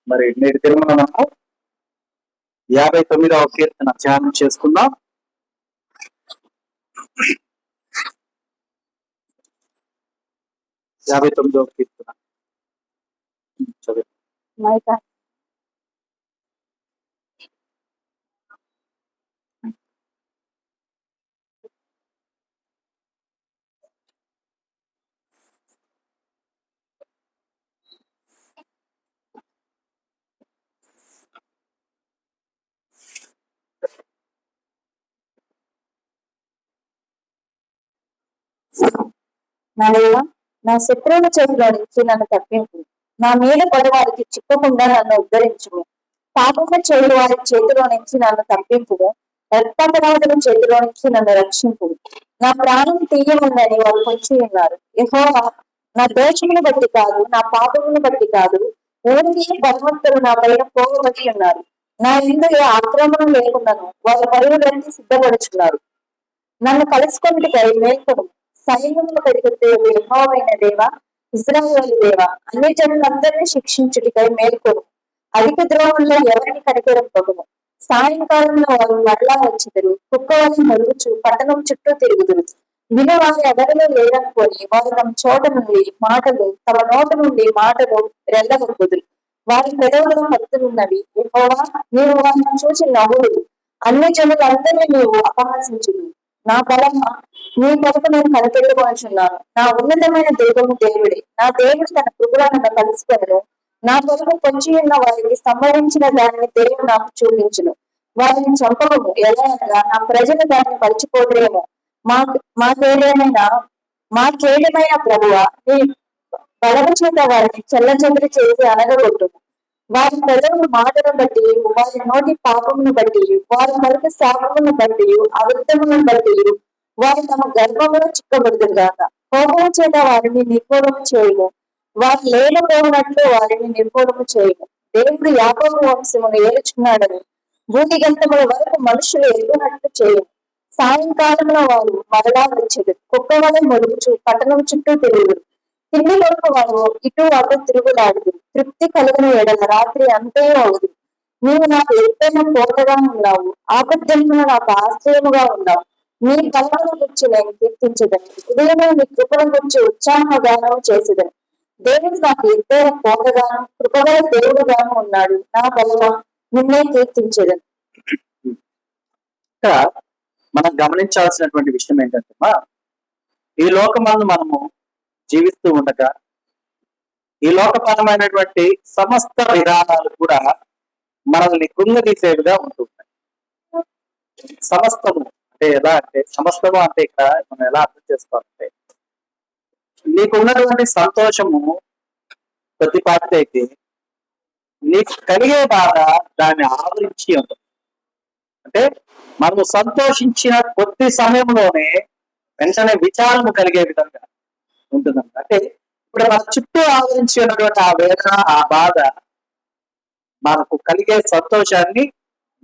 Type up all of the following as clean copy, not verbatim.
మరి నేటి దినమున మనము 59వ కీర్తన ధ్యానం చేసుకుందాం. 59వ కీర్తన చదువు. నా శత్రువుల చేతిలో నుంచి నన్ను తప్పింపు, నా మీద పడవారికి చిక్కకుండా నన్ను ఉద్ధరించుము. పాపము చేయు వారి చేతిలో నుంచి నన్ను తప్పింపు, రక్తపరాధుల చేతిలో నుంచి నన్ను రక్షింపు. నా ప్రాణం తీయముందని వారు పొంచి ఉన్నారు. యెహోవా, నా దోషమును బట్టి కాదు, నా పాపమును బట్టి కాదు, ఊరికే బలవంతులు నా పైన పోగబట్టి ఉన్నారు. నా ఇందులో ఆక్రమణం లేకుండాను వారి పరుగులన్నీ సిద్ధపడుచున్నారు. నన్ను కలుసుకొనిటికై మేల్కొను. సైన్యములు కడిగితే యెహోవైన దేవా, ఇశ్రాయేలు దేవా, అన్ని జనులందరినీ శిక్షించుటికై మేల్కొను. అధిక ద్రోహంలో ఎవరిని కనికరింపకును. సాయంకాలంలో వారు మరలా వచ్చెదరు. కుక్క వలె మరుగుచు పట్టణం చుట్టూ తిరుగుదురు. వినవారు ఎవరిలో లేరనుకొని వారు తమ చోట నుండి మాటలు, తమ నోట నుండి మాటలు రెల్లగొక్కుదురు. వారి పెదవులలో హద్దులున్నవి. యెహోవా, నీవు వారిని చూసి నవ్వుడు. అన్ని జనులందరినీ నీవు అపహాసించుదు. నా బలమా, నీ కొరకు నేను కనిపెట్టుకొనుచున్నాను. నా ఉన్నతమైన దేవుడు దేవుడే. నా దేవుడు తన కృపలో నన్ను కలుసుకొనను. నా కొరకు పొంచి ఉన్న వారికి సంభవించిన దానిని దేవుడు నాకు చూపించును. వారిని చంపకము, ఎలా అనగా నా ప్రజలు దాన్ని మరిచిపోతేమో. మాకేడమైన ప్రభువా, నీ బలము చేత వారిని చెల్లచెదరి చేసి అనగగొట్టుము. వారి పెదవుల మాటను బట్టి, వారి నోటి పాపమును బట్టి, వారి పలుకు శాపమును బట్టి, అబద్ధమును బట్టి వారు తమ గర్భమును చిక్కబడుతుగాక. కోపము చేత వారిని నిర్మూలము చేయము, వారు లేకపోయినట్లు వారిని నిర్మూలము చేయము. దేవుడు యాకోబు వంశమును ఏలుచున్నాడని భూమి గంతముల వరకు మనుషులు ఎదుగునట్లు చేయము. సాయంకాలంలో వారు మరలా వచ్చేది. కుక్క వలె మొరుగుచు పట్టణం చుట్టూ తిరుగుడు. తిండి కొరకు వారు ఇటు అటు తిరుగులాడుదు. తృప్తి కలుగుని ఎడల రాత్రి అంతే అవుదు. నీవు నాకు ఎత్తైన కోటగా ఉన్నావు, ఆపద్దినమున నాకు ఆశ్రయముగా ఉన్నావు. నీ బలమును గురించి నేను కీర్తించదని, ఉదయమే నీ కృపను గురించి ఉత్సాహగానం చేసేదని. దేవుడు నాకు ఎత్తైన కోటగాను, కృపగల దేవుడుగాను ఉన్నాడు. నా బలమా, నిన్నే కీర్తించేదని. ఇక్కడ మనం గమనించాల్సినటువంటి విషయం ఏంటంటే, ఈ లోకమందు మనము జీవిస్తూ ఉండగా ఈ లోకపరమైనటువంటి సమస్త విధానాలు కూడా మనల్ని కృంగదీసేవిగా ఉంటున్నాయి. సమస్తము అంటే ఎలా అంటే, సమస్తము అంటే ఇక్కడ మనం ఎలా అర్థం చేసుకోవాలంటే, నీకున్నటువంటి సంతోషము కొద్దిపాటిది అయితే నీకు కలిగే బాధ దాన్ని ఆవరించి ఉంటుంది. అంటే మనము సంతోషించిన కొద్ది సమయంలోనే వెంటనే విచారము కలిగే విధంగా ఉంటుందంట. అంటే ఇప్పుడు మన చుట్టూ ఆవరించి ఉన్నటువంటి ఆ వేదన, ఆ బాధ మనకు కలిగే సంతోషాన్ని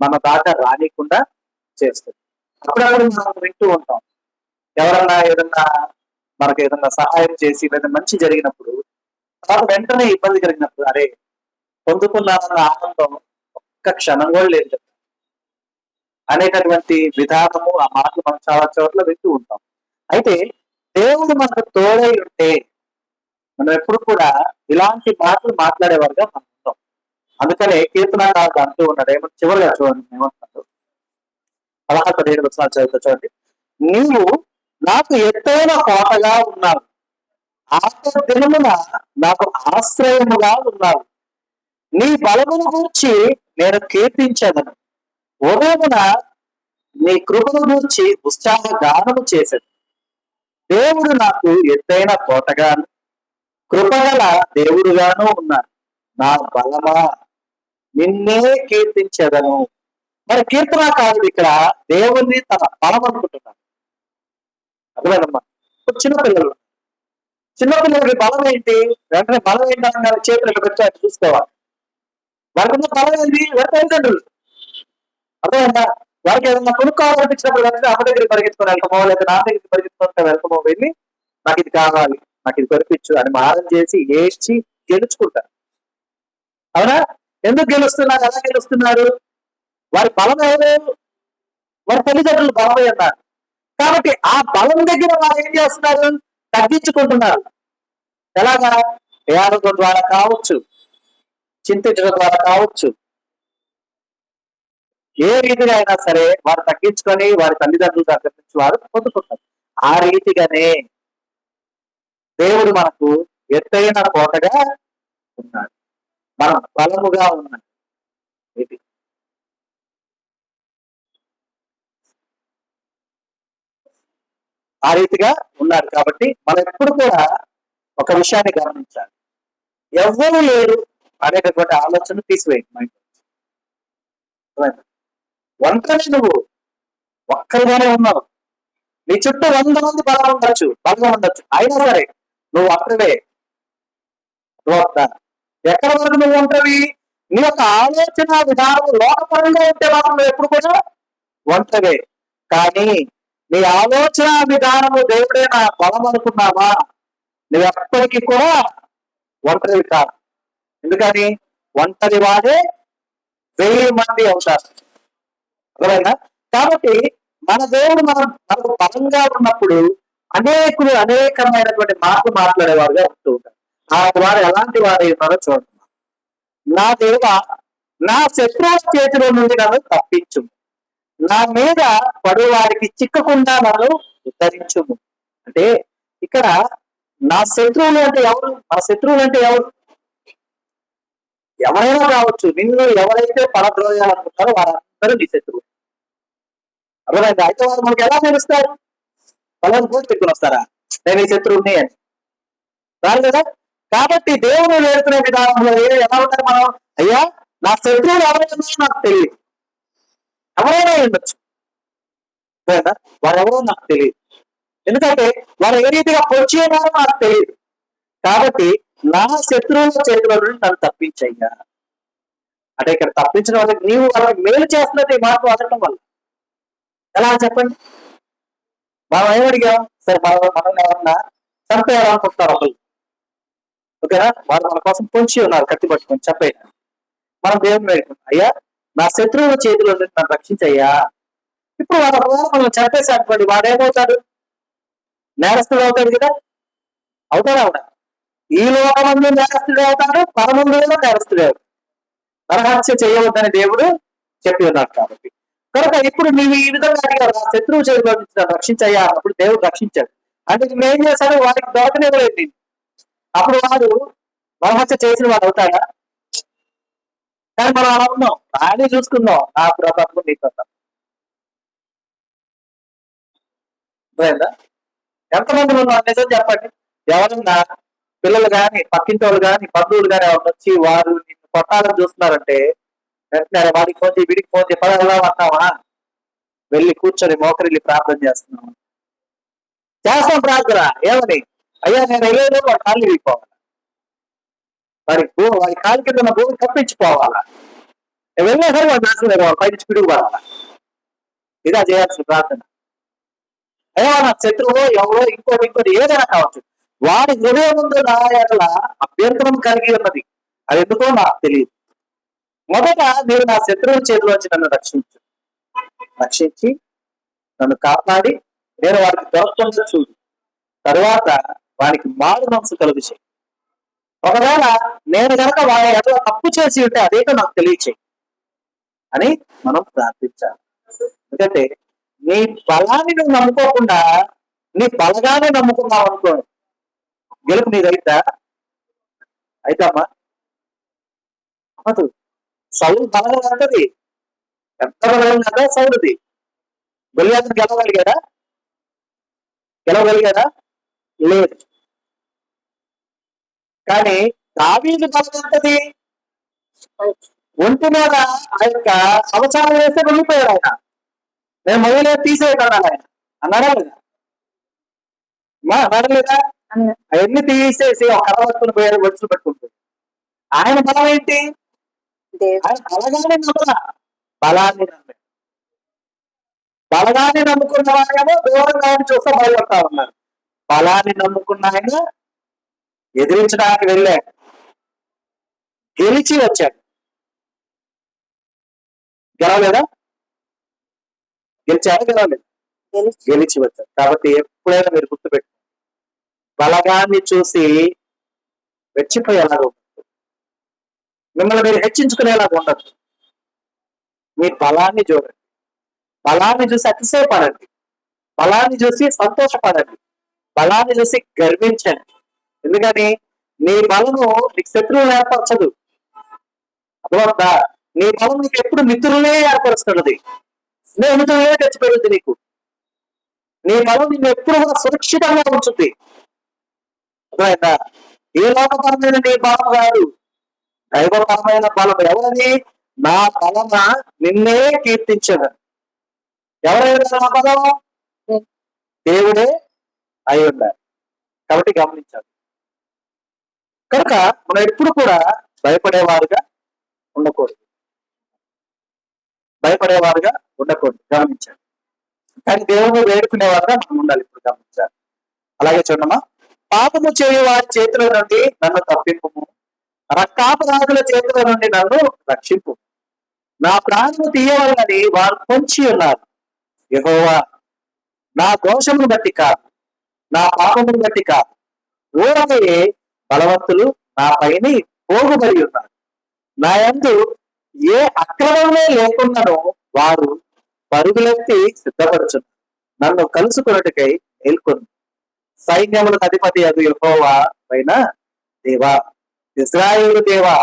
మన దాకా రానికుండా చేస్తుంది. అప్పుడప్పుడు మనం వింటూ ఉంటాం, ఎవరన్నా ఏదన్నా మనకు ఏదన్నా సహాయం చేసి లేదా మంచి జరిగినప్పుడు తర్వాత వెంటనే ఇబ్బంది కలిగినప్పుడు, అరే పొందుకున్నామన్న ఆనందం ఒక్క క్షణం కూడా లేదు అనేటటువంటి విధానము, ఆ మాటలు మనం చాలా చోట్ల వింటూ ఉంటాం. అయితే దేవుడు మనకు తోడై ఉంటే మనం ఎప్పుడు కూడా ఇలాంటి మాటలు మాట్లాడేవారుగా మనం ఉంటాం. అందుకనే కీర్తనకారుడు అంటూ ఉన్నాడు, ఏమంటే చివరిగా చూడండి ఏమంటున్నాడు, 16-17 వచనాలు చదువుతా చూడండి. నీవు నాకు ఎత్తైన కోటగా ఉన్నావు, ఆపద దినమున నాకు ఆశ్రయముగా ఉన్నావు. నీ బలమును గూర్చి నేను కీర్తించదను. ఉదయమున నీ కృపను గూర్చి ఉత్సాహ గానము చేసేది. దేవుడు నాకు ఎత్తైన కోటగాను, కృపగల దేవుడుగాను ఉన్నాడు. నా బలమా, నిన్నే కీర్తించదను. మరి కీర్తనాకారుడు ఇక్కడ దేవుణ్ణి తన బలం అనుకుంటున్నాడు. అర్థమైందమ్మా? ఇప్పుడు చిన్నపిల్లలకి బలం ఏంటి? వెంటనే బలం ఏంటన్నా చేతులు పెట్టి ఆయన చూసుకోవాలి. వారికి ఉన్న బలం ఏంటి? తల్లిదండ్రులు. అర్థమైందా? వారికి ఏదన్నా కొనుక్కోవాలనిపించినప్పుడు వెంటనే అమ్మ దగ్గరికి పరిగెత్తుకొని వెళ్తామో, లేదా నాన్న దగ్గరికి పరిగెత్తుకుంటే వెళ్తామో, వెళ్ళి నాకు ఇది కావాలి, నాకు ఇది కొనిపించు అని మారం చేసి ఏడ్చి గెలుచుకుంటారు. అవునా? ఎందుకు గెలుస్తున్నారు? ఎలా గెలుస్తున్నారు? వారి బలం ఎవరు? వారి తల్లిదండ్రులు బలమై ఉన్నారు. కాబట్టి ఆ బలం దగ్గర వారు ఏం చేస్తున్నారు? తగ్గించుకుంటున్నారు. ఎలాగా? ఏడవడం ద్వారా కావచ్చు, చింతించడం ద్వారా కావచ్చు, ఏ రీతిగా అయినా సరే వారు తగ్గించుకొని వారి తల్లిదండ్రుల దగ్గర నుంచి వారు పొందుకుంటారు. ఆ రీతిగానే దేవుడు మనకు ఎత్తైన కోటగా ఉన్నాడు, మనం బలముగా ఉన్నాడు. ఇది ఆ రీతిగా ఉన్నాడు. కాబట్టి మనం ఎప్పుడు కూడా ఒక విషయాన్ని గమనించాలి. ఎవ్వరూ లేరు అనేటటువంటి ఆలోచన తీసివేయండి మైండ్. ఒంటరి నువ్వు ఒక్కరిగానే ఉన్నావు. నీ చుట్టూ 100 మంది బలంగా ఉండొచ్చు, అయినా సరే నువ్వు ఒంటరివే. ఎక్కడ వరకు నువ్వు ఒంటరివి? నీ యొక్క ఆలోచన విధానం లోకపరంగా ఉంటే మాత్రం నువ్వు ఎప్పుడు కూడా ఒంటరివే. కానీ నీ ఆలోచన విధానము దేవుడే నా బలం అనుకున్నావా, నువ్వు ఎప్పటికీ కూడా ఒంటరివి కాదు. ఎందుకని? ఒంటరి వాడే 1000 మంది అవుతారు. అర్థమైందా? కాబట్టి మన దేవుడు మనకు బలంగా ఉన్నప్పుడు అనేకమైనటువంటి మాటలు మాట్లాడేవారుగా ఉంటూ ఉంటారు. ఆ వారు ఎలాంటి వారు ఉన్నారో చూడండి. నా దేవ, నా శత్రువుల చేతిలో నుండి నన్ను తప్పించుము, నా మీద పడు వారికి చిక్కకుండా నన్ను ఉద్ధరించుము. అంటే ఇక్కడ నా శత్రువులు అంటే ఎవరు? మన శత్రువులు అంటే ఎవరు? ఎవరైనా కావచ్చు. నిన్ను ఎవరైతే పడద్రోయాలనుకుంటారో వారందరూ నీ శత్రువులు. అర్థమైంది? అయితే వారు మనకు ఎలా తెలుస్తారు? వాళ్ళని పోటీ పెట్టుకుని వస్తారా నేను ఈ శత్రువుని అని? రాదు కదా. కాబట్టి దేవుడు నేర్చుకునే విధానంలో ఎలా ఉంటారు మనం? అయ్యా, నా శత్రువులు ఎవరైనా నాకు తెలియదు. ఎవరైనా ఉండొచ్చు, వారు ఎవరో నాకు తెలియదు. ఎందుకంటే వారు ఏ రీతిగా పొడిచి ఉన్నారో నాకు తెలియదు. కాబట్టి నా శత్రువుల చేతిలో నుండి నన్ను తప్పించయ్యా. అంటే ఇక్కడ తప్పించడం వల్ల నీవు వాళ్ళకి మేలు చేస్తున్నట్టు ఈ మాట వాడటం వల్ల. ఎలా చెప్పండి? మనం ఏమడిగాం? సరే, మనం ఏమన్నా చంపేయాలనుకుంటారు ఒకళ్ళు, ఓకేనా? వారు మన కోసం పొంచి ఉన్నారు కత్తి పట్టుకొని చంపేయడం. మనం దేవుని వేడుకుంటాం, అయ్యా నా శత్రువుల చేతిలో నుండి నన్ను రక్షించయ్యా. ఇప్పుడు మనం చంపేసానుకోండి, వాడేమవుతాడు? నేరస్తుడు అవుతాడు కదా. అవుతాడా? అవునా? ఈ లోకమందు నేరస్తుడే అవుతాడు, పరమందులో నేరస్తుడే అవుతాడు. నరహత్య చేయవద్దని దేవుడు చెప్పి ఉన్నాడు. కాబట్టి కనుక ఇప్పుడు నీవు ఈ విధంగా అడిగారు, నా శత్రువు చేతిలో నుంచి రక్షించయ్యా. అప్పుడు దేవుడు రక్షించాడు. అంటే నువ్వేం చేశాడు? వాడికి దొరకనివ్వలేదు. అప్పుడు వాడు నరహత్య చేసిన వాడు అవుతాడా? కానీ మనం అలా ఉన్నాం, ఆయన చూసుకుందాం, నా ప్రతాపం నీ ప్రతాపం. ఎంతమంది ఉన్నాం? నిజం చెప్పండి. ఎవరన్నా పిల్లలు కానీ, పక్కింటి వాళ్ళు కానీ, బంధువులు కానీ ఎవరు వచ్చి వారు నిన్ను కొట్టాలని చూస్తున్నారంటే వెంటనే వాడికి ఫోన్ చేయి, వీడికి ఫోన్ చేయి, పదలా అన్నావా? వెళ్ళి కూర్చొని మోకరిల్లి ప్రార్థన చేస్తున్నాం. చేస్తాం ప్రార్థన. ఏమని? అయ్యా, నేను వెళ్ళేది వాడు కాళ్ళు విరిగిపోవాలి, వాడి కాలు కింద ఉన్న భూమి తప్పించిపోవాలా, వెళ్ళేసరి వాడు నాశనం పైనుంచి పిడుగుపడాలా. ఇదా చేయాల్సిన ప్రార్థన. అయ్యా, నా శత్రువు ఎవరో ఇంకోటి ఏదైనా కావచ్చు, వాడి హృదయం ముందు నా ఎడల అభ్యంతరం కలిగి ఉన్నది, అది ఎందుకో నాకు తెలియదు. మొదట నేను నా శత్రువుల చేతిలోంచి నన్ను రక్షించి నన్ను కాపాడి నేను వాడికి దొరకకుండా చూడు, తరువాత వానికి మారు మనసు కలుగు చేయి. ఒకవేళ నేను కనుక వాడి ఎడల తప్పు చేసి ఉంటే అదేంటో నాకు తెలియచేయి అని మనం ప్రార్థించాలి. ఎందుకంటే నీ బలాన్ని నువ్వు నమ్ముకోకుండా నీ బలగానే నమ్ముకున్నావు అనుకో, గెలుపు నీదైతా? అయితమ్మా అమ్మదు. సౌలు బలం అంటది, ఎంత బలం కదా సౌలుది. గొలియాతుని గెలవగలిగాడా? లేదు. కానీ దావీదు బలం ఎంతది? ఒంటి మీద ఆ యొక్క అవసరం వేస్తే వెళ్ళిపోయాడు ఆయన. నేను మొదలే తీసేయగలను ఆయన అన్నాడా లేదా? అన్నాడా లేదా? అవన్నీ తీసేసి ఒక కర్ర పట్టుకుని పోయాడు, ఒడుచులు పెట్టుకుంటాడు. ఆయన బలం ఏంటి? ఆయన బలగానే నమ్మలా, బలాన్ని నమ్మాడు. బలగాన్ని నమ్ముకున్న వారేమో దూరంగా చూస్తే భయపడతా ఉన్నారు. బలాన్ని నమ్ముకున్న ఆయన ఎదిరించడానికి వెళ్ళాడు, గెలిచి వచ్చాడు. గెలవలేదా? గెలిచారా? గెలవలేదు? గెలిచి వచ్చారు. కాబట్టి ఎప్పుడైనా మీరు గుర్తుపెట్టు, బలగాన్ని చూసి రెచ్చిపోయేలాగా ఉండదు, మిమ్మల్ని మీరు హెచ్చించుకునేలాగా ఉండదు. మీ బలాన్ని చూడండి, బలాన్ని చూసి అతిశయపడండి, బలాన్ని చూసి సంతోషపడండి, బలాన్ని చూసి గర్వించండి. ఎందుకని నీ బలము నీకు శత్రువులు ఏర్పరచదు. అర్థమవుతుందా? నీ బలం నీకు ఎప్పుడు మిత్రులే ఏర్పరుస్తున్నది, స్నేహితులే తెచ్చిపెడుతుంది నీకు. నీ బలం నిన్ను ఎప్పుడు కూడా సురక్షితంగా ఉంచుద్ది. అర్థమైందా? ఏ లోకపరమైన నీ బలం కాదు, దైవపరమైన బలం. ఎవరని? నా బలమ నిన్నే కీర్తించదు. ఎవరైనా నా బలం? దేవుడే అయి ఉండాలి. కాబట్టి గమనించాలి. కనుక మనం ఎప్పుడు కూడా భయపడేవారుగా ఉండకూడదు, భయపడేవారుగా ఉండకూడదు. గమనించాలి. కానీ దేవుడు వేడుకునేవారుగా మనం ఉండాలి. ఇప్పుడు గమనించాలి. అలాగే చూడమ్మా, పాపము చేయు వారి చేతుల నుండి నన్ను తప్పింపు, రక్తాపరాధుల చేతుల నుండి నన్ను రక్షింపు. నా ప్రాణము తీయవాలని వారు పొంచి ఉన్నారు. యెహోవా, నా దోషమును బట్టి కాదు, నా పాపమును బట్టి కాదు, ఊరకే బలవంతులు నా పైన పోగుబడి ఉన్నారు. నా యందు ఏ అక్రమమే లేకుండానో వారు పరుగులెత్తి సిద్ధపడుచున్నారు. నన్ను కలుసుకున్నట్టుకై మేల్కొని సైన్యములకు అధిపతి అది యెహోవా పైన దేవా, ఇశ్రాయేలు దేవా,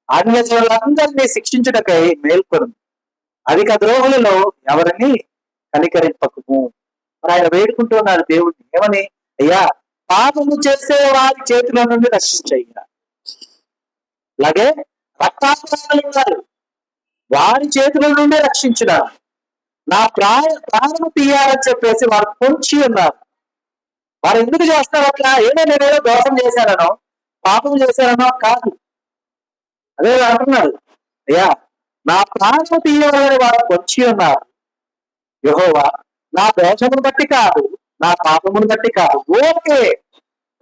అన్యజనులందరినీ శిక్షించుటకై మేల్కొని అధిక ద్రోహులలో ఎవరిని కనికరింపకము. మరి ఆయన వేడుకుంటున్నారు దేవుడిని ఏమని? అయ్యా, పాపము చేసే వారి చేతుల నుండి రక్షించయ్యా. అలాగే రక్తాపరాధులు ఉన్నారు, వారి చేతుల నుండి రక్షించున్నా. నా ప్రాణము తీయాలని చెప్పేసి వారు పొంచి ఉన్నారు. వారు ఎందుకు చేస్తారు అట్లా? నేనేదో దోషం చేశానో, పాపం చేశానో కాదు. అదే అంటున్నాడు, అయ్యా నా ప్రాణము తీయాలని వారు పొంచి ఉన్నారు. యెహోవా, నా దోషమును బట్టి కాదు, నా పాపమును బట్టి కాదు, ఓకే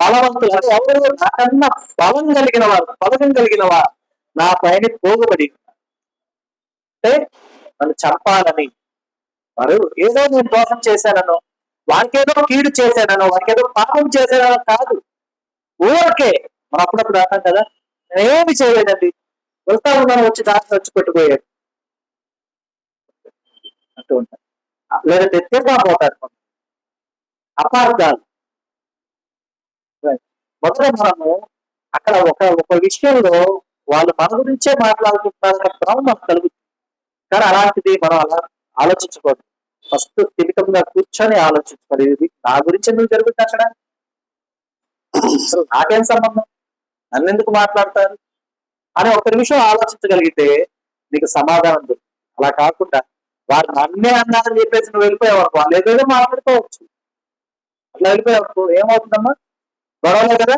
బలవంతులు అంటే ఎవరు? నాకన్నా బలం కలిగిన వారు, బలగం కలిగిన వారు నా పైన పోగుబడి అంటే నన్ను చంపాలని. వారు ఏదో నేను దోషం చేశానో, వారికేదో కీడు చేశానో, వారికేదో పాపం చేశానో కాదు, ఊరికే. మనం అప్పుడప్పుడు అంటాం కదా, నేనేమి చేయలేదండి, వెళ్తా ఉన్నాను, వచ్చి దాంట్లో వచ్చి పెట్టుకోయాడు అంటూ ఉంటాను. లేదా తెచ్చేగా పోతారు అపార్థాలు. మొదట మనము అక్కడ ఒక విషయంలో వాళ్ళు మన గురించే మాట్లాడుకుంటున్నారు భ్రమం మనకు కలుగుతుంది. కానీ అలాంటిది మనం అలా ఆలోచించకూడదు. ఫస్ట్ స్థిమితంగా కూర్చొని ఆలోచించుకోవాలి. ఇది నా గురించి ఎందుకు జరుగుతుంది అక్కడ? అసలు నాకేం సంబంధం, నన్ను ఎందుకు మాట్లాడతారు అని ఒక నిమిషం ఆలోచించగలిగితే నీకు సమాధానం దొరుకుతుంది. అలా కాకుండా వారు నన్నే అన్నారని చెప్పేసి నువ్వు వెళ్ళిపోయావు, వాళ్ళు ఏదేదో మాట్లాడుకోవచ్చు. అట్లా వెళ్ళిపోయావు ఏమవుతుందమ్మా? గొడవలే కదా,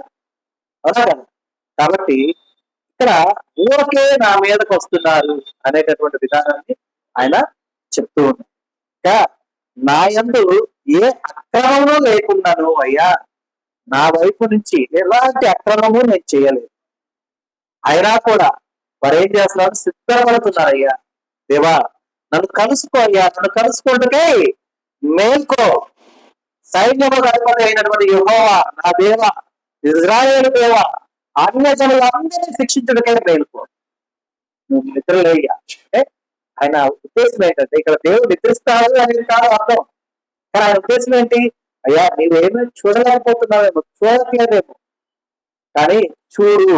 అవునా కదా? కాబట్టి ఇక్కడ ఊరకే నా మీదకి వస్తున్నారు అనేటటువంటి విధానాన్ని ఆయన చెప్తూ ఉన్నాడు. ఇంకా నా యందు ఏ అక్రమము లేకున్నాను అయ్యా, నా వైపు నుంచి ఎలాంటి అక్రమము నేను చేయలేదు. అయినా కూడా వారు ఏం చేస్తున్నారు? సిద్ధపడుతున్నారు. అయ్యా దేవా, నన్ను కలుసుకో అయ్యా, నన్ను కలుసుకుంటే మేల్కో, సైన్యములకు అధిపతి అయినటువంటి యెహోవా నా దేవా, ఇశ్రాయేలు దేవా, అన్యజనులందరినీ శిక్షించడకే మేల్కో, నువ్వు నిద్రలేయ్యా. అంటే ఆయన ఉద్దేశం ఏంటంటే ఇక్కడ దేవుడు నిద్రిస్తాడు అనేది కాదు అర్థం. కానీ ఆయన ఉద్దేశం ఏంటి? అయ్యా నీవేమీ చూడలేకపోతున్నావేమో, చూడట్లేదేమో, కానీ చూడు,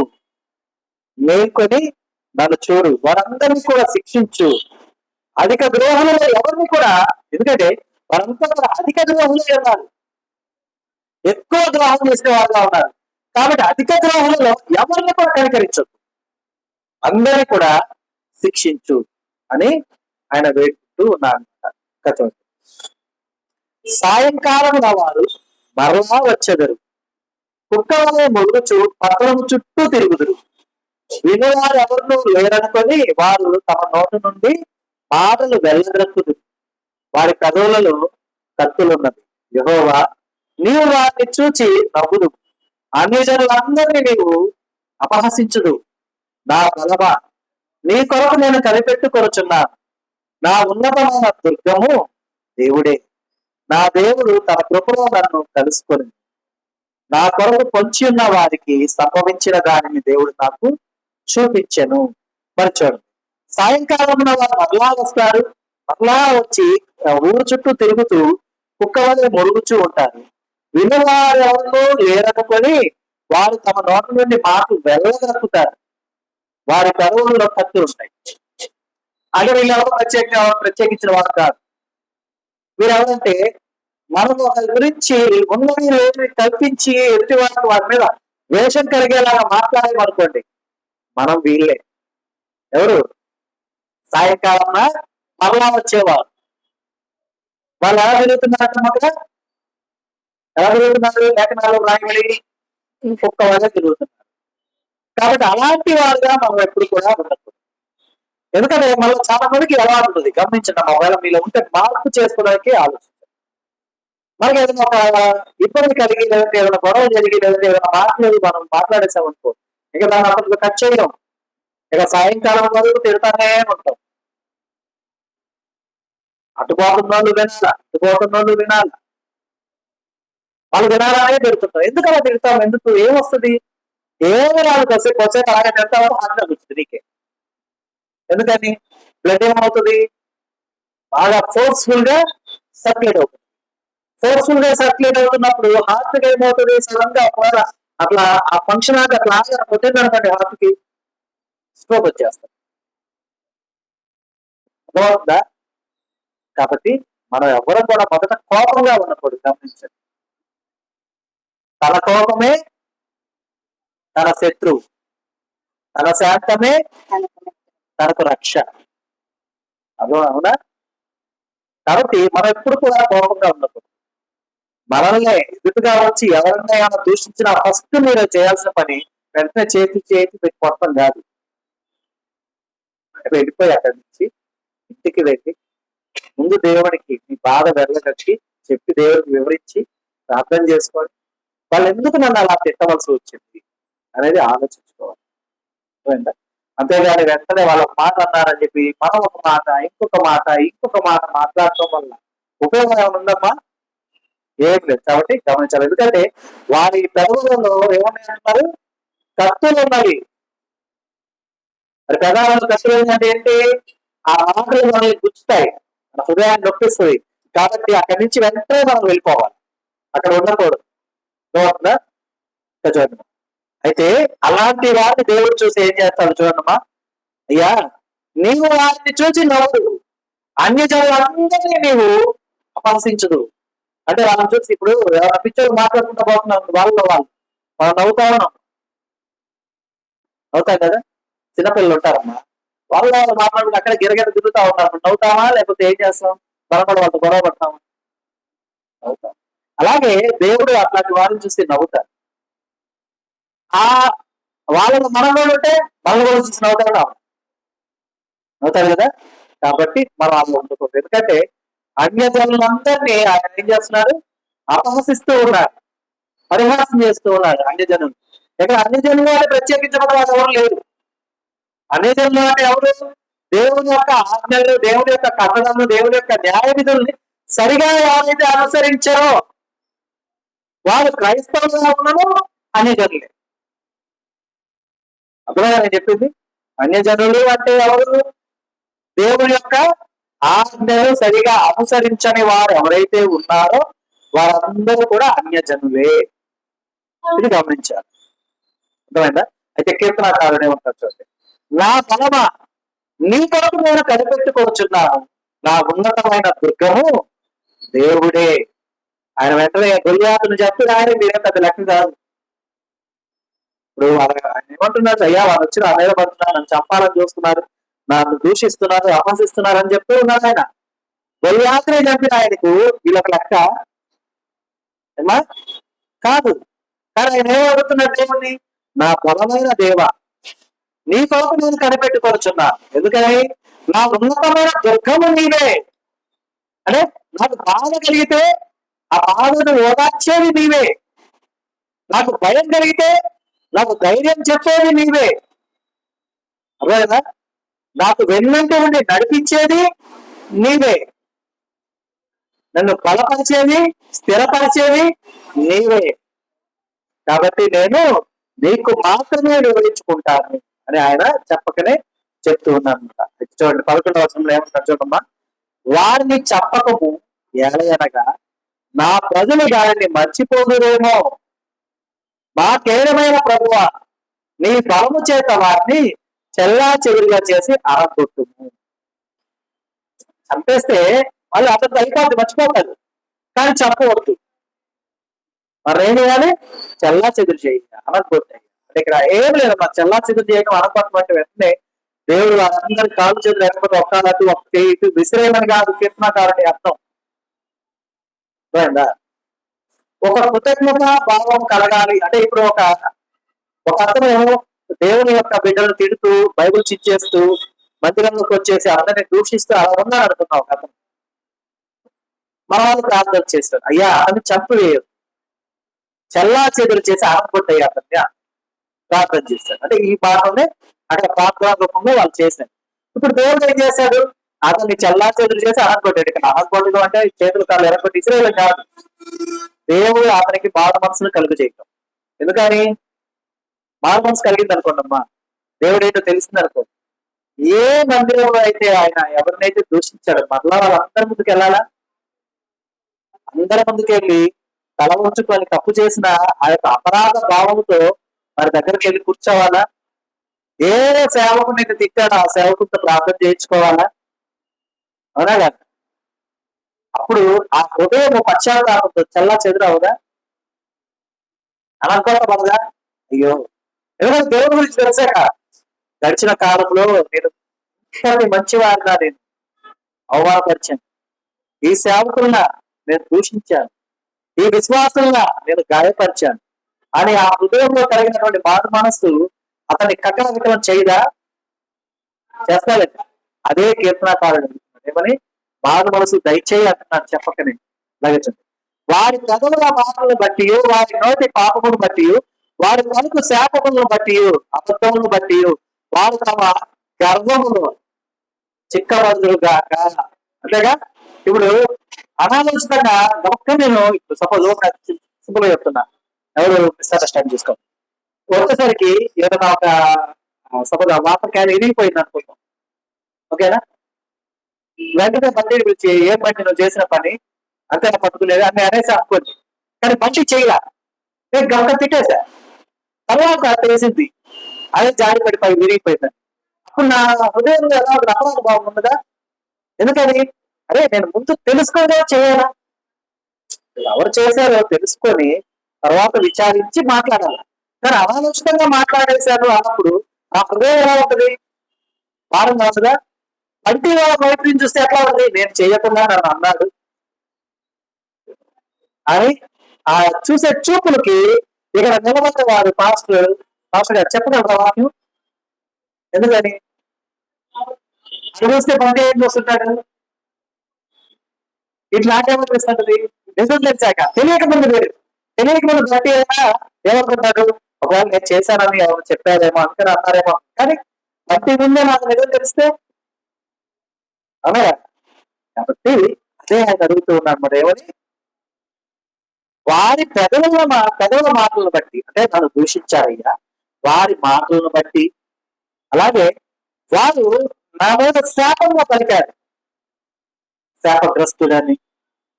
మేల్కొని నన్ను చూడు, వారందరినీ కూడా శిక్షించు. అధిక ద్రోహులలో ఎవరిని కూడా, ఎందుకంటే వారంతా కూడా అధిక ద్రోహులే ఉన్నారు, ఎక్కువ ద్రోహం చేసిన వాళ్ళగా ఉన్నారు. కాబట్టి అధిక ద్రోహులలో ఎవరిని కూడా కనికరించదు, అందరినీ కూడా శిక్షించు అని ఆయన వేడుకుంటూ ఉన్నారు. సాయంకాలం వారు మరలా వచ్చెదరు, కుక్క వలె మొలుగుచు పట్టణము చుట్టూ తిరుగుదురు. వినువారు ఎవరినూ లేరనుకొని వారు తమ నోటి నుండి మాటలు వెళ్ళగక్కుదురు. వారి కదవులలో కత్తులున్నవి. యెహోవా, నీవు వారిని చూచి నవ్వుదు, అన్యజనులందరినీ నీవు అపహసించుదు. నా బలమా, నీ కొరకు నేను కనిపెట్టుకొనుచున్నాను. నా ఉన్నతమైన దుర్గము దేవుడే. నా దేవుడు తన కృపలో నన్ను కలుసుకొని నా కొరకు పొంచి ఉన్న వారికి సంభవించిన దానిని దేవుడు నాకు చూపించెను. మరి చూడండి, సాయంకాలం వారు మరలా వస్తారు, మరలా వచ్చి ఊరు చుట్టూ తిరుగుతూ కుక్క వలె మొరుగుచూ ఉంటారు. విన్నవారు ఎవరిలో లేరనుకొని వారు తమ నోటి నుండి మాటలు వెళ్ళగలుగుతారు. వారి పెదవుల్లో కత్తులు ఉంటాయి. అంటే వీళ్ళెవరు ప్రత్యేకించిన వారు కాదు. వీరెవరంటే మనం ఒకరి గురించి ఉన్నది లేని కల్పించి ఎదుటి వారి మీద వేషం కలిగేలాగా మాట్లాడేమనుకోండి, మనం వీళ్ళే. ఎవరు? సాయంకాలం మరలా వచ్చేవారు. వాళ్ళు ఎలా తిరుగుతున్నారన్నమాట? ఎలా తిరుగుతున్నారు? లేఖనాలు రాయబడి ఒక్క వల్ల తిరుగుతున్నారు. కాబట్టి అలాంటి వారుగా మనం ఎప్పుడు కూడా ఉండకూడదు. ఎందుకంటే మళ్ళీ చాలా మందికి ఎలా ఉంటుంది గమనించండి. ఒకవేళ మీలో ఉంటే మార్పు చేసుకోవడానికి ఆలోచించండి. మనకి ఏదైనా ఒక ఇబ్బంది కలిగి, లేదంటే ఏదైనా గొడవ జరిగి, లేదంటే ఏదైనా మాట్లాడి మనం మాట్లాడేసామనుకో, ఇక దాన్ని అప్పట్లో కట్ చేయడం, ఇక సాయంకాలం వరకు తిడతానే ఉంటాం. అటుపోతున్నోళ్ళు వినాలి. వాళ్ళు వినాలనే తిడుతుంటాం. ఎందుకు అలా తిడతాం? ఎందుకు? ఏమొస్తుంది? ఏమో రాదు. కొద్దిసేపు అలాగే తిడతామో హార్ట్ తగ్గుతుంది నీకే. ఎందుకని? బ్లడ్ ఏమవుతుంది? బాగా ఫోర్స్ఫుల్ గా సర్క్యులేట్ అవుతుంది. ఫోర్స్ఫుల్ గా సర్క్యులేట్ అవుతున్నప్పుడు హార్ట్ కి ఏమవుతుంది? సడన్ గా అట్లా ఆ ఫంక్షన్ అట్లా కొట్టిందనుకోండి, హార్ట్ కి స్ట్రోక్ వచ్చేస్తుంది. అర్థమవుతుందా? కాబట్టి మనం ఎవరు కూడా మొదట కోపంగా ఉండకూడదు. గమనించండి, తన కోపమే తన శత్రువు, తన శాంతమే తనకు రక్ష. అవునా? కాబట్టి మనం ఎప్పుడు కూడా కోపంగా ఉండకూడదు. మనల్ని ఎదుటిగా వచ్చి ఎవరైనా దూషించినా ఫస్ట్ మీరు చేయాల్సిన పని వెంటనే చేతి పెట్టి కొట్టడం కాదు. వెళ్ళిపోయి అక్కడి నుంచి ఇంటికి వెళ్ళి ముందు దేవుడికి మీ బాధ వెళ్ళగట్టి చెప్పి దేవుడికి వివరించి ప్రార్థన చేసుకోండి. వాళ్ళు ఎందుకు నన్ను అలా తిట్టవలసి వచ్చింది అనేది ఆలోచించుకోవాలి. అంతేగాని వెంటనే వాళ్ళ మాట అన్నారని చెప్పి మనం ఒక మాట ఇంకొక మాట మాట్లాడటం వల్ల ఉపయోగం ఏమైనా ఉందమ్మా? ఏం లేదు. కాబట్టి గమనించాలి. ఎందుకంటే వారి పెదవులలో ఏమన్నాయంటున్నారు? కత్తులు ఉన్నవి. మరి పెదాలను కత్తులు అంటే ఏంటి? ఆ మాటలు మనల్ని గుచ్చుతాయి, మన హృదయాన్ని నొప్పిస్తుంది. కాబట్టి అక్కడి నుంచి వెంటనే మనం వెళ్ళిపోవాలి, అక్కడ ఉండకూడదు. చూడండి, అయితే అలాంటి వారిని దేవుడు చూసి ఏం చేస్తాడు చూడమ్మా. అయ్యా, నీవు వారిని చూసి నవ్వు, అన్యజనులందరినీ నీవు అపహసించదు. అంటే వాళ్ళని చూసి ఇప్పుడు ఎవరైనా పిక్చర్ మాట్లాడుకుంటూ పోతున్నాం, వాళ్ళు మనం నవ్వుతా ఉన్నాం. అవుతాయి కదా, చిన్నపిల్లలు ఉంటారమ్మా, వాళ్ళు మాట్లాడుకుంటూ అక్కడ గిరగిర తిరుగుతా ఉంటారు. నవ్వుతామా? లేకపోతే ఏం చేస్తాం? మనం కూడా వాళ్ళతో గొడవ పడతామా? నవ్వుతాం. అలాగే దేవుడు అట్లాంటి వారిని చూసి నవ్వుతారు. ఆ వాళ్ళని మనలో ఉంటే మన కూడా చూసి నవ్వుతారు కదా. కాబట్టి మనం వాళ్ళు ఉండకూడదు. ఎందుకంటే అన్యజనులందరినీ ఆయన ఏం చేస్తున్నారు? అపహసిస్తూ ఉన్నారు, పరిహాసం చేస్తూ ఉన్నారు అన్యజనులు. ఇక్కడ అన్యజనులు అంటే ప్రత్యేకించబడ్డ వాళ్ళు ఎవరు లేరు. అన్యజనులు అంటే ఎవరు? దేవుని యొక్క ఆజ్ఞలు, దేవుని యొక్క కథలను, దేవుని యొక్క న్యాయ విధుల్ని సరిగా ఎవరైతే అనుసరించారో వాళ్ళు క్రైస్తవులుగా ఉన్నారో అన్యజనులే. అప్పుడే నేను చెప్పింది. అన్యజనులు అంటే ఎవరు? దేవుని యొక్క ఆజ్ఞలు సరిగా అనుసరించని వారు ఎవరైతే ఉన్నారో వారందరూ కూడా అన్యజనులే. ఇది గమనించాలి. అర్థమైందా? అయితే కీర్తనాకారుడు ఏమంటారు చూడండి, నా బలమా నీ కొరకు నేను కనిపెట్టుకోవచ్చున్నాను, నా ఉన్నతమైన దుర్గము దేవుడే. ఆయన వెంటనే గొల్లియాతును చెప్పి ఆయన మీరే పెద్ద లెక్క కాదు. ఇప్పుడు ఆయన ఏమంటున్నారు? అయ్యా, వాళ్ళు వచ్చి నా మీద పడుతున్నారు, నన్ను చంపాలని చూస్తున్నారు, నన్ను దూషిస్తున్నారు, అపహసిస్తున్నారు అని చెప్తూ ఉన్నాడు ఆయన. గొల్లియాతునే చంపిన ఆయనకు వీళ్ళొక లెక్క ఏమా కాదు. కానీ ఆయన ఏమడుగుతున్నాడు దేవుణ్ణి? నా బలమైన దేవ, నీ కొరకు నేను కనిపెట్టుకోవచ్చున్నా. ఎందుకని? నా ఉన్నతమైన దుర్గము నీవే. అంటే నాకు బాధ కలిగితే ఆ బాధను ఓదార్చేది నీవే, నాకు భయం కలిగితే నాకు ధైర్యం చెప్పేది నీవే. అర్థమైందా? నాకు వెన్నంటే ఉండి నడిపించేది నీవే, నన్ను బలపరిచేది స్థిరపరిచేది నీవే, కాబట్టి నేను నీకు మాత్రమే వివరించుకుంటాను అని ఆయన చెప్పకనే చెప్తూ ఉన్నాను. చూడండి 11వ వచనంలో ఏమంటారు చూడమ్మా, వారిని చెప్పకము ఏలయనగా నా ప్రజలు దానిని మర్చిపోదురేమో, మా కేవలమైన ప్రభువా నీ బలము చేత వారిని చెల్లా చెవిరిగా చేసి అరగొట్టుము. చంపేస్తే వాళ్ళు అతను అయిపోద్ది, మర్చిపోతారు, కానీ చెప్పవద్దు. మరి ఏం చేయాలి? చెల్లా చెదురు చేయాలి, అనగొట్టాయి. అంటే ఇక్కడ ఏం లేదు, మరి చెల్లా చెదురు చేయడం అనగొట్టమంటే వెంటనే దేవుడు వాళ్ళందరి కాలు చేతులు లేకపోతే ఒక్కటి ఒక చేయి విసిరేయమని కాదు కీర్తనకారుని అర్థం. అర్థమైందా? ఒక కృతజ్ఞత భావం కలగాలి అంటే ఇప్పుడు ఒక అతను దేవుని యొక్క బిడ్డలు తిడుతూ బైబుల్ చిచ్చేస్తూ మందిరంలోకి వచ్చేసి అందరిని దూషిస్తూ అలా ఉన్నాడు అనుకున్నావు ఒక అతను. మన వాళ్ళు ప్రార్థన చేస్తారు, అయ్యా అతన్ని చంపివేయరు, చెల్లా చెదురు చేసి ఆనగొట్టయ్యా అతన్ని ప్రార్థన చేస్తారు. అంటే ఈ పాఠంలో అక్కడ ప్రార్థన రూపంలో వాళ్ళు చేశారు. ఇప్పుడు దేవుడు ఏం చేశాడు? అతన్ని చెల్లా చెదురు చేసి అనగొట్టాడు. ఇక్కడ అనగొట్టడం అంటే చేతులు కాళ్ళు ఎరగొట్టి ఇస్రాయేల్ కాదు, దేవుడు అతనికి మారు మనసును కలుగు చేయటం. ఎందుకని? మారు మనసు కలిగింది అనుకోండమ్మా, దేవుడు ఏంటో తెలిసింది అనుకో, ఏ మందిరంలో అయితే ఆయన ఎవరినైతే దూషించాడు మరలా వాళ్ళందరి ముందుకు వెళ్ళాలా? అందరి ముందుకు వెళ్ళి తల ఉంచుకొని తప్పు చేసిన ఆ యొక్క అపరాధ భావంతో వారి దగ్గరికి వెళ్ళి కూర్చోవాలా? ఏ సేవకుని తిట్టాడో ఆ సేవకుడితో ప్రార్థన చేయించుకోవాలా? అవునా కదా? అప్పుడు ఆ హృదయం పశ్చాత్తాపంతో చెల్లా చెదురవుదా? అననుకోవదా? అయ్యో, ఎందుకంటే దేవుడి గురించి తెలిసాక గడిచిన కాలంలో నేను మంచివారిగా నేను అవమానపరిచాను, ఈ సేవకులుగా నేను దూషించాను, ఈ విశ్వాసంగా నేను గాయపరిచాను అని ఆ హృదయంలో కలిగినటువంటి మారు మనస్సు అతన్ని కట్టడం చేయదా? చేస్తాలేదు. అదే కీర్తనాకారుడు ఏమని మారు మనసు దయచేయి అంటున్నాడు చెప్పకనే. లగచండి, వారి పెదవుల మాటలను బట్టి, వారి నోటి పాపమును బట్టి, వారి పలుకు శాపములను బట్టి, అబద్ధములను బట్టి వారు తమ గర్వమును చిక్కబదులుగాక. అంతేగా? ఇప్పుడు అనాలోచితంగా గొప్ప నేను ఇప్పుడు సపోజ్ సింపుల్ చెప్తున్నా, ఎవరు మిస్అండర్స్టాండ్ చేసుకో, ఒక్కసారికి ఏదైనా ఒక సపోజ్ ఆ వాటర్ క్యాన్ ఇరిగిపోయింది అనుకుంటాం, ఓకేనా? వెంటనే బండి పిలిచి ఏం బండి నువ్వు చేసిన పని అంతేనా పట్టుకులేదు అని అనేసి అనుకోండి, కానీ బండి చేయలా, నేను గంట తిట్టేసా, తర్వాత తెలిసింది అదే జారి పడిపోయి విరిగిపోయిందని. అప్పుడు నా హృదయంలో ఎలా ఒక అపరాధ భావం ఉన్నదా? ఎందుకని? అరే నేను ముందు తెలుసుకోగా చేయాలా? ఎవరు చేశారో తెలుసుకొని తర్వాత విచారించి మాట్లాడాలి. కానీ అనాలోచితంగా మాట్లాడేశారు అన్నప్పుడు ఆ హృదయం ఎలా ఉంటుంది? భారంగా ఉంటుందా? అంటే బయట నుంచి చూస్తే ఎట్లా ఉంటుంది? నేను చేయకుండా నన్ను అన్నాడు అని ఆ చూసే చూపులకి ఇక్కడ నిలబడ్డ వారు పాస్టర్ గారు చెప్పగలరా వాక్యం? ఎందుకని? చూస్తే బండి ఏం చూస్తుంటాడు, ఇట్లాంటిస్తుంటది. నిజం తెలిసాక తెలియకముందు బట్టి అయినా ఏమనుకుంటాడు, ఒకవేళ నేను చేశానని ఎవరు చెప్పారేమో అనుకుని అన్నారేమో, కానీ బట్టి ముందే నాకు నిజం తెలిస్తే అవునా? కాబట్టి అదే ఆయన అడుగుతూ ఉన్నాను మరి ఏమని, వారి పెదవుల మాటలను బట్టి, అంటే నన్ను దూషించారయ్యా వారి మాటలను బట్టి, అలాగే వారు నా మీద శాపంగా పలికారు, శాపగ్రస్తుడని,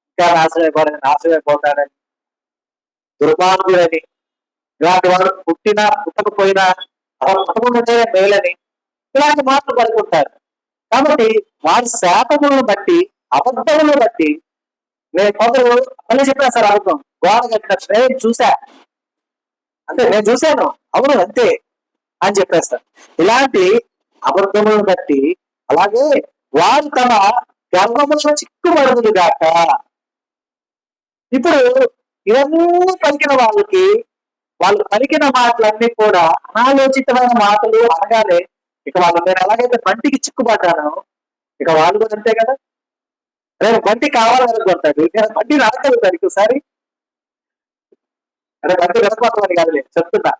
ఇంకా నాశనమైపోతాడని, దుర్మార్గుడని, ఇలాంటి వాడు పుట్టకపోయినా పుట్టకుండానే మేలని, ఇలాంటి మాటలు పలుకుంటారు. కాబట్టి వారి శాపములను బట్టి, అబద్ధములను బట్టి నేను కొందరు మళ్ళీ చెప్పాను సార్, అబద్ధం గోడ కట్టిన నేను చూసా, అంటే నేను చూశాను, అవును అంతే అని చెప్పేస్తాను. ఇలాంటి అబద్ధములను బట్టి, అలాగే వారు తమ గర్వములను చిక్కుబడుతుంది గాక. ఇప్పుడు ఇవన్నీ పలికిన వాళ్ళకి, వాళ్ళు పలికిన మాటలన్నీ కూడా అనాలోచితమైన మాటలు అనగానే ఇక వాళ్ళు, నేను ఎలాగైతే బంటికి చిక్కుపడ్డానో ఇక వాళ్ళు కూడా అంతే కదా. నేను బంటి కావాలనుకుంటాడు, ఇక బంటి రాగలుగుతాడు ఇంకోసారి. అదే బంటి వెనకొట్టమని కాదు నేను చెప్తున్నా.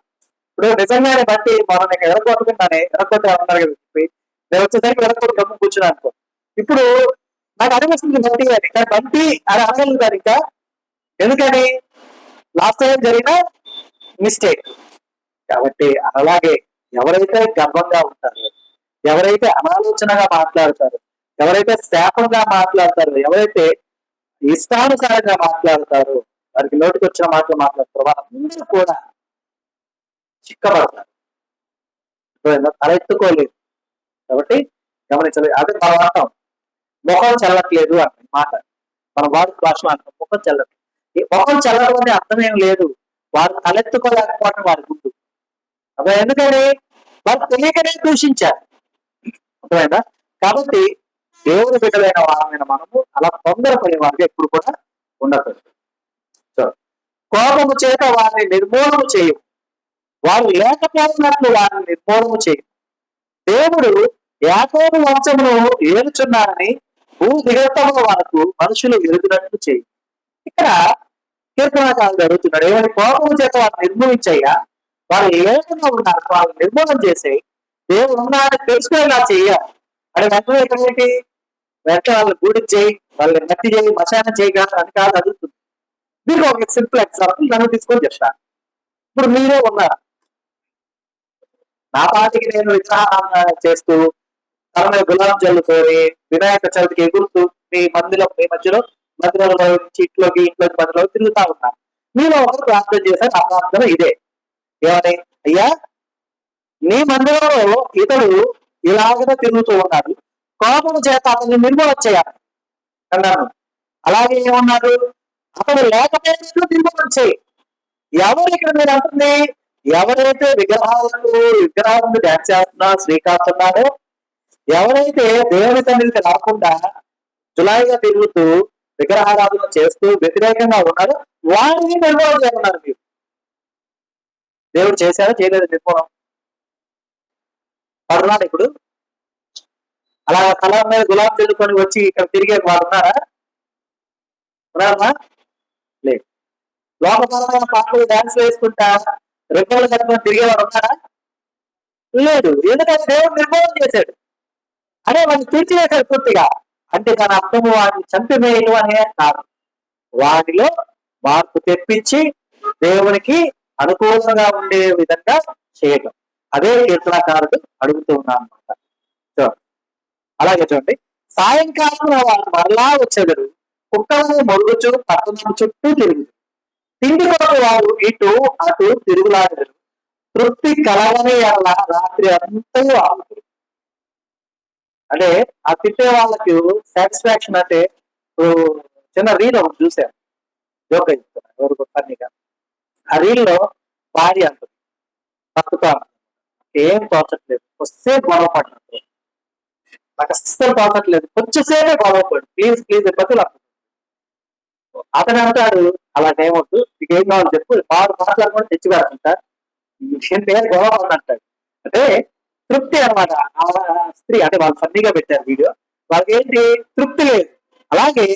ఇప్పుడు నిజంగానే బంటి మనం నేను ఎరగొట్టుకున్నానే, ఎరగొట్టే ఉన్నారు కదా చెప్పి నేను వచ్చేసరికి వెనకొట్టు గమ్ము కూర్చున్నా అనుకో. ఇప్పుడు నాకు అనిపిస్తుంది బంటి అని, కానీ బంటి అని అనగలుగుతారు ఇంకా. ఎందుకని? లాస్ట్ టైం జరిగిన మిస్టేక్. కాబట్టి అలాగే ఎవరైతే గర్వంగా ఉంటారో, ఎవరైతే అనాలోచనగా మాట్లాడతారో, ఎవరైతే శాపంగా మాట్లాడతారో, ఎవరైతే ఇష్టానుసారంగా మాట్లాడతారో, వారికి నోటికి వచ్చిన మాటలు మాట్లాడతారో, వాళ్ళందరూ కూడా చిక్కబడతారు, తలెత్తుకోలేదు. కాబట్టి గమనించలేదు. అదే మనం అంటాం ముఖం చల్లట్లేదు అంటే మాట, మన వాడు భాషలో అంటాం ముఖం చల్లట్లేదు. ఈ ముఖం చల్లడం అనే అర్థం ఏం లేదు, వారు తలెత్తుకోలేకపోవడం వారి గుర్తు. అదే ఎందుకని? వారు తెలియకనే దూషించారు. అర్థమైందా? కాబట్టి దేవుని బిడ్డలైన వారమైన మనము అలా తొందరపడే వారికి ఎప్పుడు కూడా ఉండకూడదు. కోపము చేత వారిని నిర్మూలన చేయు, వారు లేకపోయినట్లు వారిని నిర్మూలన చేయు. దేవుడు యాకోబు వంశమును ఏలుచున్నారని భూ దిగతముల వరకు మనుషులు ఎరుగునట్లు చేయి. ఇక్కడ కీర్తనకారుడు జరుగుతున్నాడు, ఏమైనా కోపము చేత వారిని నిర్మూలించయ్యా, వారు లేకుండా ఉన్నారు, వాళ్ళు నిర్మూలన చేసే దేవుడు ఉన్నారని తెలుసుకునేలా చెయ్యాలి. అంటే వెంటనే ఏంటి, వెంటనే వాళ్ళు గూడి చేయి, వాళ్ళని మట్టి చేయి, మశానం చేయగా అని కాదు అడుగుతుంది. మీకు ఒక సింపుల్ ఎగ్జాంపుల్ నన్ను తీసుకొని చెప్తాను. ఇప్పుడు మీరే ఉన్నారు, నా పాటికి నేను విగ్రహారాధన చేస్తూ తన మీద గులాబ్ జల్లుకొని వినాయక చవితికి ఎగురుతూ మీ మధ్యలో నుంచి ఇంట్లోకి మధ్యలో తిరుగుతా ఉన్నా. మీలో ఒకరు ప్రార్థన చేశారు, ఆ ప్రార్థన ఇదే, ఏమని? అయ్యా, నీ మందిరంలో ఇతడు ఇలాగనే తిరుగుతూ ఉన్నాడు, కోపం చేత అతన్ని నిర్మూలన చేయాలి అన్నాను. అలాగే ఏమన్నారు? అతడు లేకపోయినట్లు నిర్మూలన చేయి. ఎవరు ఇక్కడ మీరు అంటుంది? ఎవరైతే విగ్రహాలను డ్యాన్స్ చేస్తున్నా శ్రీకాంతున్నాడో, ఎవరైతే దేవుని సన్నిధికి రాకుండా జులాయిగా తిరుగుతూ విగ్రహారాధన చేస్తూ వ్యతిరేకంగా ఉన్నారో వారిని నిర్మూలన చేయమన్నారు. మీరు దేవుడు చేశారో చేయలేదు నిర్మూలన? పడున్నాడు ఇప్పుడు అలా తల మీద గులాబ్ చల్లుకొని వచ్చి ఇక్కడ తిరిగే వాడు ఉన్నారా? ఉన్నారమ్మా? లేదు. లోకపరమైన పాటలు డాన్స్ వేసుకుంటా రెక్కలు కట్టుకొని తిరిగేవాడు ఉన్నారా? లేదు. ఎందుకంటే దేవుడు నిర్మూలన చేశాడు, అదే వాడిని తీర్చివేశాడు పూర్తిగా. అంటే దాని అర్థము వాడిని చంపివేయడం అనే కాదు, వాటిలో మార్పు తెప్పించి దేవునికి అనుకూలంగా ఉండే విధంగా చేయడం. అదే కీర్తనకారుడు అడుగుతూ ఉన్నాను అనమాట. చూడండి, అలాగే చూడండి, సాయంకాలం వాళ్ళు మరలా వచ్చేదరు, కుక్కలను మొరుగుచు పట్టణం చుట్టూ తిరుగుతారు, తిండి కొరకు వారు ఇటు అటు తిరుగులాడరు, తృప్తి కలగని అలా రాత్రి అంతా ఆగుతారు. అంటే ఆ తిట్టే వాళ్ళకి సాటిస్ఫాక్షన్ అంటే చిన్న రీల్ ఒకటి చూశాను, జోక్ అయిపోతున్నా ఎవరు ఫన్నీగా. ఆ రీల్ లో భార్య అంటుంది భర్తతో, ఏం తోచట్లేదు, వస్తే గొడవ పడినట్టు, నాకు అస్సలు తోచట్లేదు, కొంచెంసేపే గొడవ పడు, ప్లీజ్ ప్లీజ్ బతులు. అతను అంటాడు, అలా ఏమొద్దు, మీకు ఏం కావాలి చెప్పు, వాడు మాట్లాడుకొని తెచ్చి పెడుతుంటా, పేరు గొడవ అంటాడు. అంటే తృప్తి అనమాట. ఆ స్త్రీ అంటే వాళ్ళు ఫన్నీగా పెట్టారు వీడియో, వాళ్ళకి ఏంటి తృప్తి లేదు. అలాగే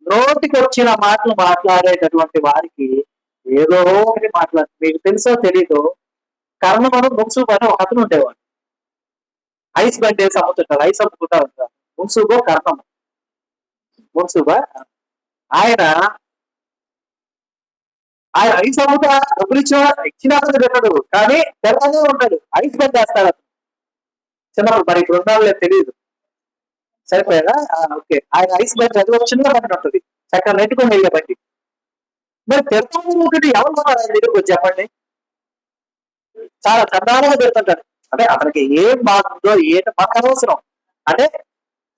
నోటికి వచ్చిన మాటలు మాట్లాడేటటువంటి వారికి ఏదో ఒకటి మాట్లాడు. మీకు తెలుసో తెలీదో, కర్ణమను మున్సూబ్ అని ఒక అతను ఉండేవాడు, ఐస్ బండ్ వేసి అమ్ముతుంటారు, ఐస్ అమ్ముకుంటా ఉంటారు. మున్సూబో కర్ణము, మున్సూబా ఆయన ఐస్ అమ్ముతా డబ్బులు ఇచ్చిన పెట్టాడు, కానీ తెల్లనే ఉంటాడు, ఐస్ బండ్ వేస్తాడు. చిన్నప్పుడు మరి ఇప్పుడు ఉండాలి తెలియదు, సరిపోయారా? ఓకే. ఆయన ఐస్ బండ్ అది ఒక చిన్న బండి ఉంటుంది, చక్కగా నెట్టుకొని వెళ్ళే బండి. మరి తెరతాను ఒకటి ఎవరు కొన్నారు ఆయన దగ్గరకు వచ్చి చెప్పండి? చాలా చందాలుగా పెడుతుంటాడు. అంటే అతనికి ఏం బాగుందో ఏంటో మనకు అనవసరం. అంటే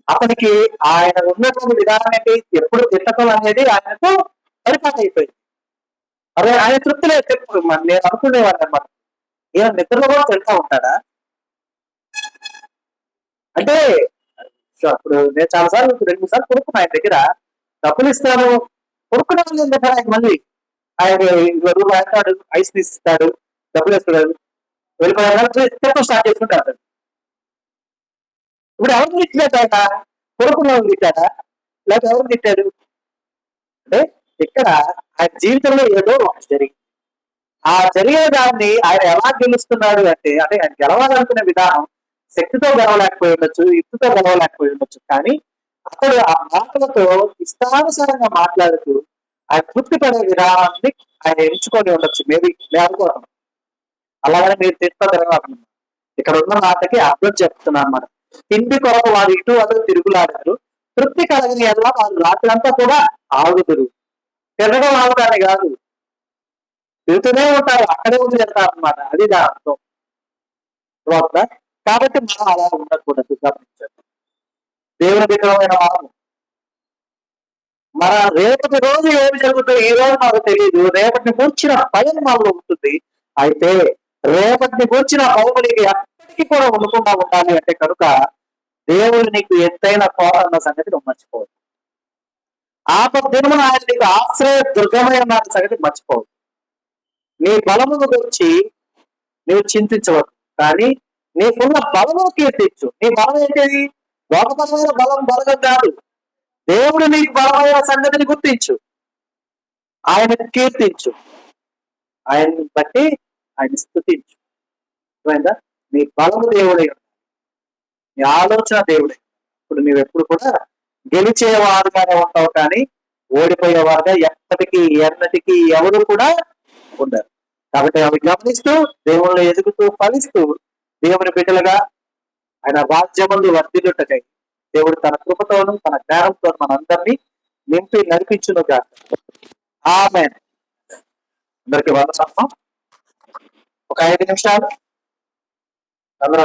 అతనికి ఆయన ఉన్నటువంటి విధానం ఏంటి, ఎప్పుడు తిట్టడం అనేది ఆయనకు పరిపాలన అయిపోయింది. అదే ఆయన తృప్తి లేదు. నేను అనుకునేవాడిని అన్నమాట, ఈయన నిద్రలో కూడా తింటా ఉంటాడా అంటే. అప్పుడు నేను చాలాసార్లు 2-3 సార్లు కొనుక్కున్నా ఆయన దగ్గర, డబ్బులు ఇస్తాను కొనుక్కునే ఆయన మళ్ళీ ఆయన రూపాయి అంటాడు, ఐస్ తీసిస్తాడు, డబ్బులు ఇస్తాడు, వెళ్ళిపోయాడు, స్టార్ట్ చేసుకుంటాడు. ఇప్పుడు ఎవరిని తిట్టాడు ఆయన? కొడుకున్న తిట్టాడా లేక ఎవరు తిట్టాడు? అంటే ఇక్కడ ఆయన జీవితంలో ఏదో ఒకటి జరిగింది. ఆ జరిగే దాన్ని ఆయన ఎలా గెలుస్తున్నాడు అంటే ఆయన గెలవాలనుకునే విధానం శక్తితో గెలవలేకపోయి ఉండొచ్చు, యుక్తితో గెలవలేకపోయి ఉండొచ్చు, కానీ అతడు ఆ మాటలతో ఇష్టానుసారంగా మాట్లాడుతూ ఆయన తృప్తి పడే విధానాన్ని ఆయన ఎంచుకొని ఉండొచ్చు. మేబీ లేకపోవడం అలాగనే మీరు తిప్పగలరు. ఇక్కడ ఉన్న మాటకి అర్థం చెప్తున్నా అన్నమాట. తిండి కొరకు వారు ఇటు అటు తిరుగులాడారు, తృప్తి కలగని ఎలా వారు రాత్రంతా కూడా ఆగుదురు. తిరగడం ఆగుతానే కాదు, తిరుగుతూనే ఉంటారు, అక్కడే ఉండి వెళ్తారు అనమాట. అది దాని అర్థం. కాబట్టి మనం అలా ఉండకూడదు. గమనించండి, దేవుని విగ్రహమైన మన రేపటి రోజు ఏమి జరుగుతుందో ఈ రోజు మనకు తెలియదు. రేపటిని కూర్చిన భయం మనలో ఉంటుంది. అయితే రేపటిని కూర్చిన భయం నీకు ఎప్పటికీ కూడా ఉండకుండా ఉండాలి అంటే కనుక దేవుడు నీకు ఎత్తైన కోర అన్న సంగతి నువ్వు మర్చిపోవద్దు. దినమున ఆయన నీకు ఆశ్రయ దుర్గమై ఉన్న సంగతి మర్చిపోవద్దు. నీ బలమును గురించి నువ్వు చింతించవద్దు, కానీ నీకున్న బలమును కీర్తించు. నీ బలం ఏంటి? లోకపరమైన బలం కాదు. దేవుడు నీకు బలమైన సంగతిని గుర్తించు, ఆయన కీర్తించు, ఆయన్ని బట్టి ఆయన స్తుతించు. అర్థమైందా? నీ బలము దేవుడే, నీ ఆలోచన దేవుడే. ఇప్పుడు నువ్వెప్పుడు కూడా గెలిచేవారుగానే ఉంటావు, కానీ ఓడిపోయేవారుగా ఎప్పటికీ ఎన్నటికీ ఎవరు కూడా ఉండరు. కాబట్టి అవి గమనిస్తూ దేవుళ్ళు ఎదుగుతూ ఫలిస్తూ దేవుని బిడ్డలుగా ఆయన రాజ్యమందు వర్ధిల్లుటకై దేవుడు తన కృపతోను తన జ్ఞానంతో మనందరినీ నింపి నడిపించునుగా. ఆమేన్. అందరికి వందనాలు. ఒక 5 నిమిషాలు అందరూ